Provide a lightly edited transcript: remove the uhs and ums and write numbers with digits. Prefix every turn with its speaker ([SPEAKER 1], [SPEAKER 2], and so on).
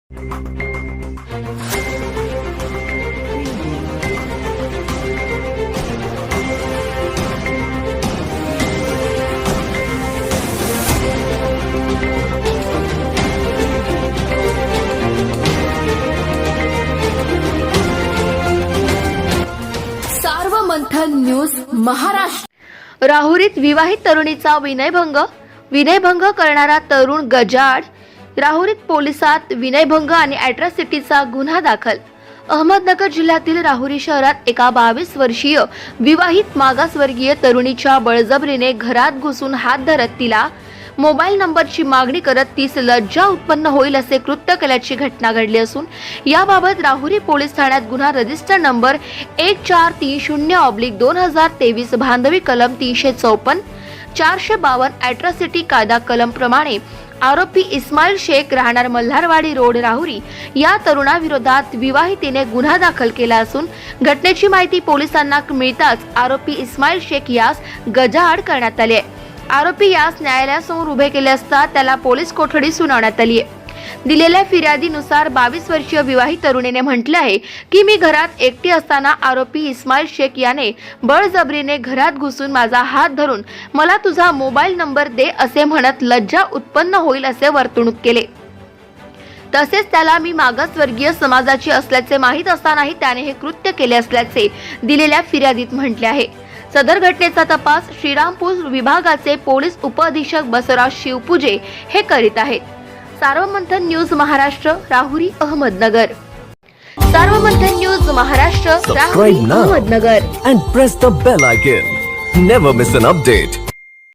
[SPEAKER 1] Sarvamanthan news Maharashtra. राहुरीत विवाहित तरुणीचा विनयभंग करणारा तरुण गजाआड। राहुरीत पोलिसात विनयभंग आणि अॅट्रॉसिटीचा गुन्हा दाखल। अहमदनगर जिल्ह्यातील राहुरी शहरात एका 22 वर्षीय विवाहित मागासवर्गीय तरुणीच्या बळजबरीने घरात घुसून हात धरत तिला मोबाईल नंबरची मागणी करत तीस लज्जा उत्पन्न होईल असे कृत्य केल्याची घटना घडली असून याबाबत राहुरी पोलीस ठाण्यात गुन्हा रजिस्टर नंबर 1430/2023 भांडवी कलम 354 452 अॅट्रॉसिटी कायदा कलम प्रमाणे आरोपी इस्माईल शेख राहणार मल्हारवाडी रोड राहुरी या तरुणाविरोधात विवाहितेने गुन्हा दाखल केला असून घटनेची माहिती पोलिसांना मिळताच आरोपी इस्माईल शेख यास गजाआड करण्यात आली आहे। आरोपी यास न्यायालयासमोर उभे केले असता त्याला पोलीस कोठडी सुनावण्यात आली आहे। दिलेल्या फिर्यादीनुसार 22 वर्षीय विवाहित तरुणीने म्हटले आहे की मी घरात एकटी असताना आरोपी इस्माईल शेख याने बळजबरीने घरात घुसून माझा हात धरून मला तुझा मोबाईल नंबर दे असे म्हणत लज्जा उत्पन्न होईल असे वर्तणूक केले। तसेच त्याला मी मागासवर्गीय समाजाची असल्याचे माहीत असतानाही त्याने हे कृत्य केले असल्याचे दिलेल्या फिर्यादीत म्हटले आहे। सदर घटनेचा तपास श्रीरामपूर विभागाचे पोलीस उपअधीक्षक बसवराज शिवपूजे हे करीत आहेत। Sarvamanthan news Maharashtra Rahuri Ahmednagar. Sarvamanthan news Maharashtra Rahuri Ahmednagar
[SPEAKER 2] and press the bell icon. Never miss an update.